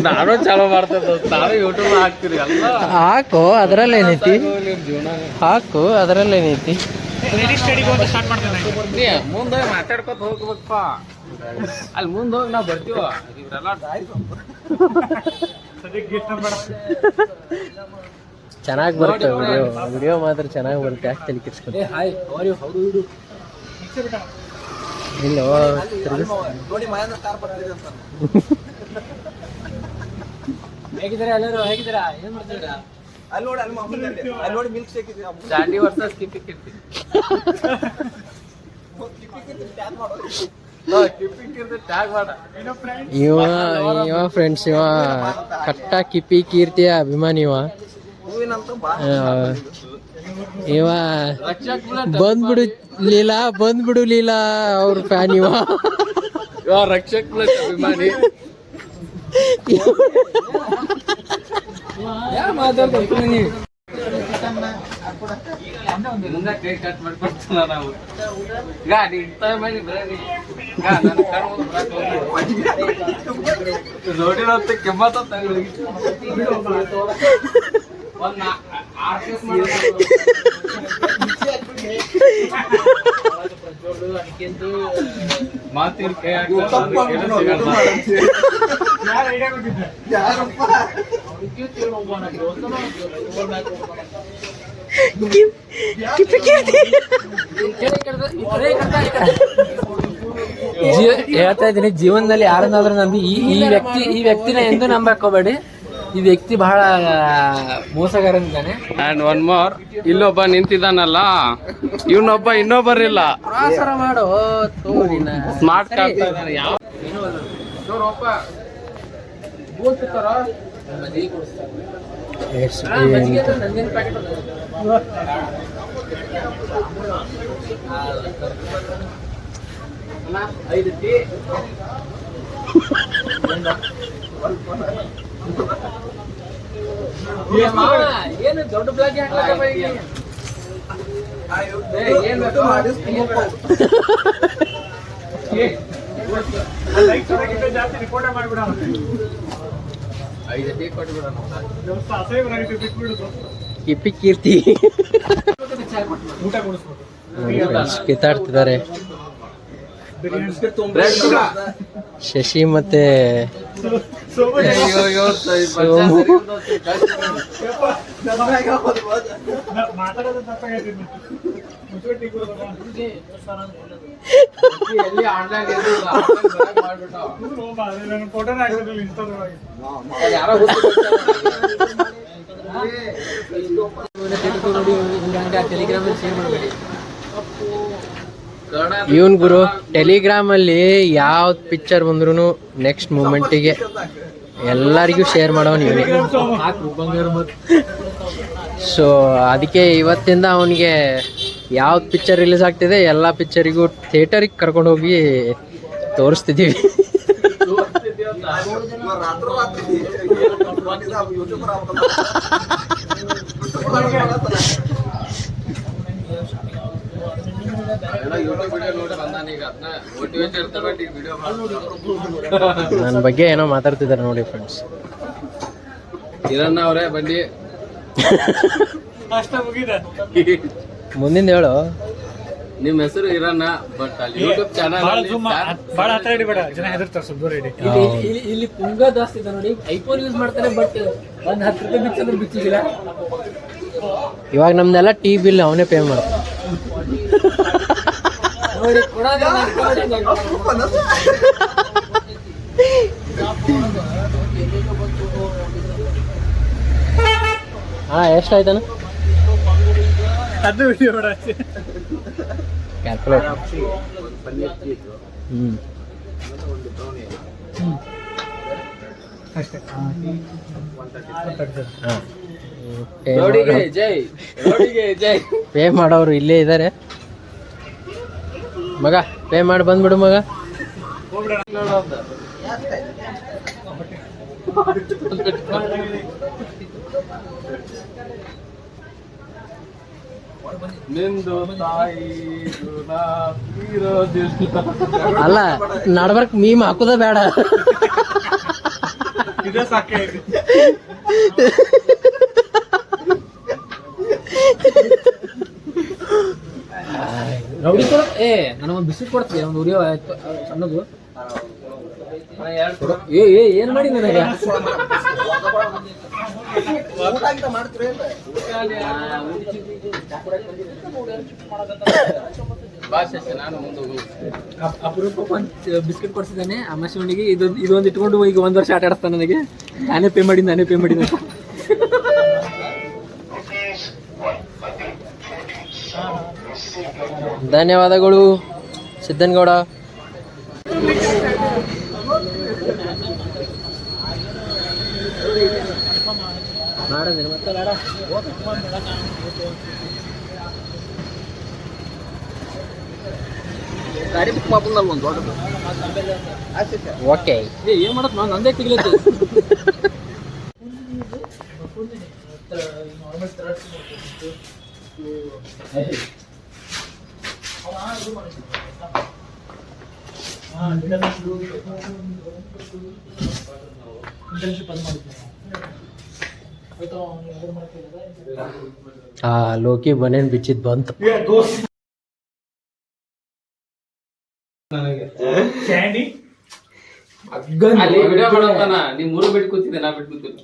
ನಾನು ಚಾಲೂ ಮಾಡ್ತೇನೆ, ನಾನು ಯೂಟ್ಯೂಬ್ ಹಾಕ್ತೀರಿ ಅಲ್ಲ. ಹಾಕು, ಅದ್ರಲ್ಲೇನೈತಿ, ಹಾಕು, ಅದ್ರಲ್ಲೇನೈತಿ. ಮುಂದೆ ಮಾತಾಡ್ಕೊತ ಹೋಗ್ಬೇಕಪ್ಪ, ಅಲ್ಲಿ ಮುಂದೆ ಹೋಗಿ ನಾವು ಬರ್ತೀವ. ಇವರೆಲ್ಲ ಚೆನ್ನಾಗಿ ಬರುತ್ತೆ ವಿಡಿಯೋ ಮಾತ್ರ ಚೆನ್ನಾಗಿ ಬರುತ್ತೆ. ಯಾಕೆ ತಲೆ ಕೆಡ್ಸ್ಕೊಂಡು ಇಲ್ಲ ಹೇಗಿದ್ದಾರೆ ಎಲ್ಲರೂ? ಹೇಗಿದ್ದೀರಾ? ಏನ್ ಮಾಡ್ತಿದ್ದೀರಾ? ಅಲ್ಲಿ ನೋಡಿ ಮಿಲ್ಕ್ ಶೇಕ್ ಇದೆ. ಚಾಂಡಿ ವರ್ಸಸ್ ಕಿಪ್ಪಿ ಕಿರ್ತಿ. ಇವ ಫ್ರೆಂಡ್ಸ್, ಇವ ಕಟ್ಟ ಕಿಪ್ಪಿ ಕೀರ್ತಿಯ ಅಭಿಮಾನಿ. ಇವ ಬಂದ್ಬಿಡು ಲೀಲಾ ಅವ್ರ ಫ್ಯಾನ್. ಇವ ರಕ್ಷಕ್ ಪ್ಲಸ್ ಅಭಿಮಾನಿ. ಕೈ ಕಟ್ ಮಾಡ್ಕೊಡ್ತೀನ ನಾವು. ನೋಡಿರೋಂತ ಕೆಮ್ಮತ್ತ ಮಾತಿನ ಕೈ ಹೇಳ್ತಾ ಇದ್ದೀನಿ, ಜೀವನದಲ್ಲಿ ಯಾರನ್ನಾದ್ರೂ ನಂಬಿ ಈ ವ್ಯಕ್ತಿನ ಎಂದು ನಂಬಕೋಬೇಡಿ. ಈ ವ್ಯಕ್ತಿ ಬಹಳ ಮೋಸಗಾರನಿದ್ದಾನೆ. ಅಂಡ್ ಒನ್ ಮೋರ್, ಇಲ್ಲೊಬ್ಬ ನಿಂತಿದ್ದಾನಲ್ಲ, ಇವನೊಬ್ಬ ಇನ್ನೊಬ್ಬರಿಲ್ಲ. ಮಾಡು ಸ್ಮಾರ್ಟ್ ಕಾಡ್ತಾ ಇದ್ದಾನೆ. ಯಾವ ಏನು ದೊಡ್ಡ ಬ್ಲಾಗ್ ಕಿಪ್ಪಿ ಕೀರ್ತಿ ಕಿತ್ತಾಡ್ತಿದ್ದಾರೆ. ಶಶಿ ಮತ್ತೆ ಇವನ್ ಗುರು ಟೆಲಿಗ್ರಾಮ್ ಅಲ್ಲಿ ಯಾವ್ದು ಪಿಕ್ಚರ್ ಬಂದ್ರು ನೆಕ್ಸ್ಟ್ ಮೂಮೆಂಟಿಗೆ ಎಲ್ಲರಿಗೂ ಶೇರ್ ಮಾಡೋನು ಇವನೇ. ಸೊ ಅದಕ್ಕೆ ಇವತ್ತಿಂದ ಅವನಿಗೆ ಯಾವ್ದು ಪಿಕ್ಚರ್ ರಿಲೀಸ್ ಆಗ್ತಿದೆ ಎಲ್ಲ ಪಿಕ್ಚರಿಗೂ ಥಿಯೇಟರಿಗೆ ಕರ್ಕೊಂಡು ಹೋಗಿ ತೋರಿಸ್ತಿದ್ದೀವಿ. ನನ್ನ ಬಗ್ಗೆ ಏನೋ ಮಾತಾಡ್ತಿದ್ದಾರೆ ನೋಡಿ ಫ್ರೆಂಡ್ಸ್. ಕಿರಣ್ ಅವರೇ ಬನ್ನಿ, ಮುಂದಿನ ಹೇಳು. ನಿಮ್ಮ ಹೆಸರು ಇರಣ್ಣ, ಬಟ್ ಅಲ್ಲಿ ಯೂಟ್ಯೂಬ್ ಚಾನಲ್ ಇಲ್ಲಿ ಪುಂಗ ಜಾಸ್ತಿ ಇದೆ ನೋಡಿ. ಐಫೋನ್ ಯೂಸ್ ಮಾಡ್ತಾರೆ, ಬಟ್ ಒಂದು 10 ರೂಪಾಯಿ ಬಿಚ್ಚಂದ್ರೆ ಬಿಚ್ಚಿದಿಲ್ಲ. ಇವಾಗ ನಮ್ದೆಲ್ಲ ಟಿ ಬಿಲ್ ಅವನೇ ಪೇ ಮಾಡ್ತಾನೆ ನೋಡಿ. ಹಾ, ಎಷ್ಟಾಯ್ತಾನ ಅದು ವಿಡಿಯೋ ಕ್ಯಾಲ್ಕುಲೇಟ್. ಪೇ ಮಾಡೋರು ಇಲ್ಲೇ ಇದ್ದಾರೆ. ಮಗ ಪೇ ಮಾಡಿ ಬಂದ್ಬಿಡು ಮಗ. ನಿಂದು ತಾಯಿ ಅಲ್ಲ ನಡ್ಬರ್ಕ್ ಮೀಮ್ ಹಾಕುದ ಬೇಡ. ಇದೇ ಸಾಕೆ. ರೌಡಿ ಕೊಡ. ನನಗೊಂದು ಬಿಸ್ಕಿಟ್ ಕೊಡ್ತೀವಿ, ಒಂದು ಉರಿಯೋ ಸಣ್ಣದು. ಏನ್ ಮಾಡಿ ನನಗೆ ಅಪರೂಪ ಬಿಸ್ಕಿಟ್ ಕೊಡ್ಸಿದ್ದಾನೆ ಅಮಾಶಿವನಿಗೆ. ಇದೊಂದು ಇಟ್ಕೊಂಡು ಈಗ 1 ವರ್ಷ ಆಟ ಆಡಿಸ್ತಾನೆ ನನಗೆ. ನಾನೇ ಪೇ ಮಾಡಿದ್ದೆ. ಧನ್ಯವಾದಗಳು ಸಿದ್ದನಗೌಡ. ಗಾಡಿ ಬುಕ್ ಮಾಡ್ಕೊಂಡಲ್ಲ ಒಂದು ದೊಡ್ಡದು. ಓಕೆ ಏನ್ ಮಾಡತ್ ನಾನು ನಂದೇ ತಿಗ್ಲೈತಿ. ಲೋಕಿ ಬನೇನ್ ಬಿಚ್ಚಿದ್ ಬಂತು. ಅಲ್ಲಿ ವಿಡಿಯೋ ಮಾಡತ್ತಾನ. ನೀ 3 ಬಿಟ್ಟು ಕೂತಿದ್ದೆ, ನಾ ಬಿಟ್ಟು ಕೂತಿದ್ದೆ.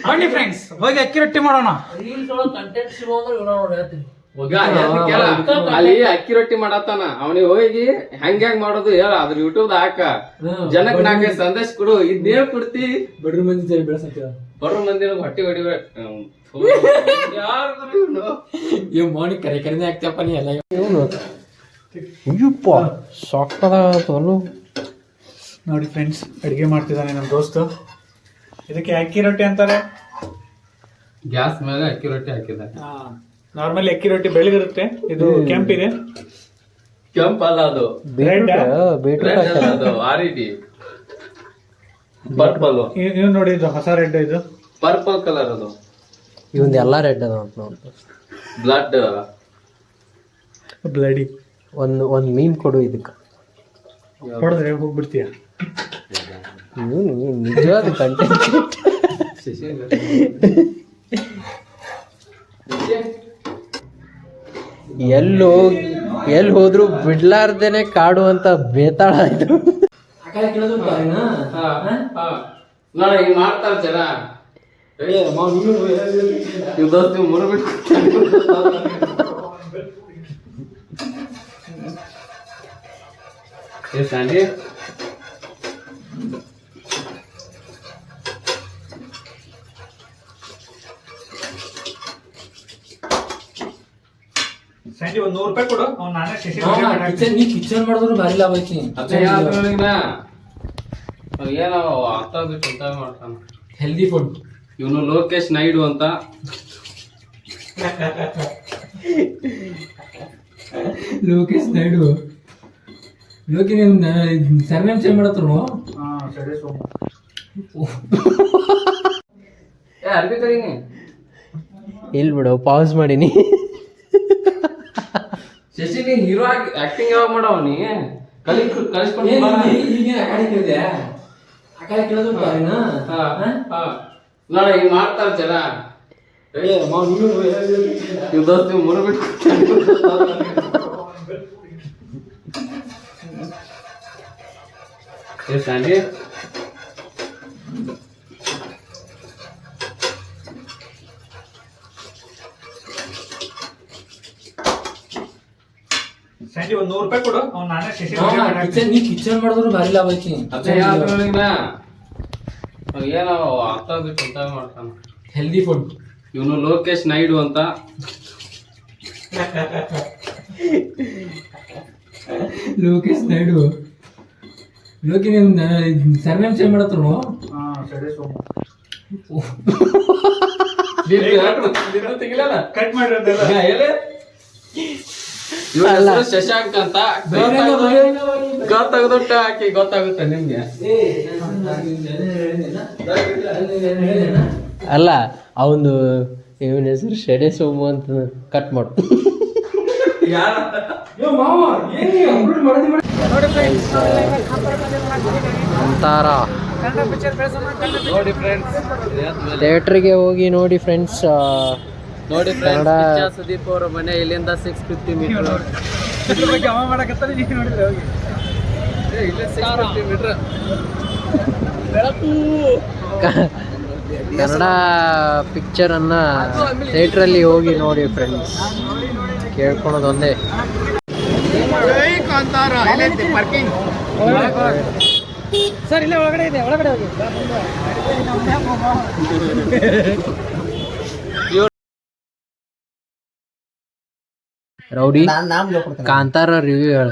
ಬನ್ನಿ ಫ್ರೆಂಡ್ಸ್, ಹೋಗಿ ಅಕ್ಕಿ ರೊಟ್ಟಿ ಮಾಡೋಣ. ಅಲ್ಲಿ ಅಕ್ಕಿ ರೊಟ್ಟಿ ಮಾಡತ್ತಾನ. ಅವನಿಗೆ ಹೋಗಿ ಹೆಂಗ್ ಮಾಡೋದು ಹೇಳ, ಅದ್ರ ಯೂಟ್ಯೂಬ್ ಹಾಕ. ಜನಕ್ 4 ಸಂದೇಶ ಕೊಡು. ಇದ್ನೇನ್ ಕೊಡ್ತಿ? ಬಡ್ರ ಮಂದಿ ಬರೋ ಮಂದಿನ ಹೊಟ್ಟಿ ಹೊಡಿಬೇಡ. ಮೋನಿ ಕರೆನೇ ಆಗ್ತಪ್ಪ ನೀ ಎಲ್ಲ. ಅಯ್ಯಪ್ಪ ಸಾಕದ ನೋಡಿ ಫ್ರೆಂಡ್ಸ್, ಅಡಿಗೆ ಮಾಡ್ತಿದ್ದಾನೆ ನಮ್ಮ ದೋಸ್ತು. ಇದಕ್ಕೆ ಅಕ್ಕಿ ರೊಟ್ಟಿ ಅಂತಾರೆ. ಗ್ಯಾಸ್ ಮೇಲೆ ಅಕ್ಕಿ ರೊಟ್ಟಿ ಹಾಕಿದ. ನಾರ್ಮಲಿ ಅಕ್ಕಿ ರೊಟ್ಟಿ ಬೆಳಗಿರುತ್ತೆ, ಇದು ಕೆಂಪಿದೆ. ಕೆಂಪ್ ಅಲ್ಲ, ಅದು ಅದು ಆರಿಟಿ ಪರ್ಪಲ್. ನೀವು ನೋಡಿ, ಇದು ಹೊಸ ರೆಡ್, ಇದು ಪರ್ಪಲ್ ಕಲರ್. ಅದು ಇವಂದ ಎಲ್ಲ ರೆಡ್ ಅದ ಬ್ಲಡ್ ಬ್ಲಡಿ. ಒಂದ್ ಮೀಮ್ ಕೊಡು ಇದಕ್ಕೆ. ಹೊಡೆದ್ರೆ ಹೋಗ್ಬಿಡ್ತೀಯ. ನಿಜವಾದ ಕಂಟೆಂಟ್. ಎಲ್ಲಿ ಹೋದ್ರು ಬಿಡ್ಲಾರ್ದೇನೆ ಕಾಡು ಅಂತ ಬೇತಾಳ ಇದು. ನೋಡ ಹಿಂಗ್ ಮಾಡ್ತಾರ ಜನ. ದೋಸ್ತಿ 3 ಬಿಟ್ಟು ಸ್ಯಾಂಡಿ. ಸಂಜೆ 100 ರೂಪಾಯಿ ಕೊಡು, ಅವ್ನು ನಾನೇ ಕಿಚನ್ ಮಾಡಿದ್ರು ಭಾರಿ ಲಾಭ ಐತಿ. ಏನೋ ಅರ್ಥ ಬಿಟ್ಟು ಮಾಡ್ತಾನ. Healthy food. ಇವನು ಲೋಕೇಶ್ ನಾಯ್ಡು ಅಂತ. ಲೋಕೇಶ್ ನಾಯ್ಡು. ಲೋಕಿ ಸರ್ನೇಮ್ ಚೇಂಜ್ ಮಾಡತ್ರು. ಇಲ್ ಬಿಡು, ಪಾಸ್ ಮಾಡೀನಿ. ಶಶಿ, ನೀ ಹೀರೋ ಆಕ್ಟಿಂಗ್ ಯಾವಾಗ ಮಾಡವ? ನೀ ಕಲಿಸ್ಕೊಂಡು ನೋಡ ಹಿಂಗ್ ಮಾಡ್ತಾರ ಜನ. ದೋಸ್ತಿ 3 ಬಿಟ್ಟು ಸ್ಯಾಂಡಿ. ಸಂಜೆ 100 ರೂಪಾಯಿ ಕೊಡು, ಅವ್ನು ನಾನೇ ಕಿಚನ್ ಮಾಡಿದ್ರು ಭಾರಿ ಲಾಭ ಐತಿ. ಏನೋ ಅರ್ಥ ಬಿಟ್ಟು ಮಾಡ್ತಾನ. Healthy food. ಇವನು ಲೋಕೇಶ್ ನಾಯ್ಡು ಅಂತ. ಲೋಕೇಶ್ ನಾಯ್ಡು. ಲೋಕಿ ಸರ್ನೇಮ್ ಚೇಂಜ್ ಮಾಡತ್ರು. ಕಟ್ ಮಾಡಿರೋದೆಲ್ಲ ಅಲ್ಲ. ಶಶಾಂಕ್ ಅಂತ ಗೊತ್ತಾಗದೊಟ್ಟು ಹಾಕಿ ಗೊತ್ತಾಗುತ್ತೆ ನಿಮ್ಗೆ. ಅಲ್ಲ ಅವಂದು ಇವನ ಹೆಸರು ಶೆಡೆ ಸೋಮು ಅಂತ ಕಟ್ ಮಾಡು. ಅಂತಾರ ನೋಡಿ ಫ್ರೆಂಡ್ಸ್, ಥಿಯೇಟ್ರಿಗೆ ಹೋಗಿ ನೋಡಿ ಫ್ರೆಂಡ್ಸ್. ನೋಡಿ ಕನ್ನಡ ಸುದೀಪ್ ಅವರ ಮನೆ ಇಲ್ಲಿಂದ 650 ಮೀಟರ್. ಕನ್ನಡ ಪಿಕ್ಚರನ್ನ ಥಿಯೇಟ್ರಲ್ಲಿ ಹೋಗಿ ನೋಡಿ ಫ್ರೆಂಡ್ಸ್. ಕೇಳ್ಕೊಳೋದು ಒಂದೇ. ಸರ್ ಇಲ್ಲೇ ಒಳಗಡೆ ಇದೆ, ಒಳಗಡೆ ಹೋಗಿ. ರೌಡಿ ಕಾಂತಾರ ರಿವ್ಯೂ ಹೇಳ.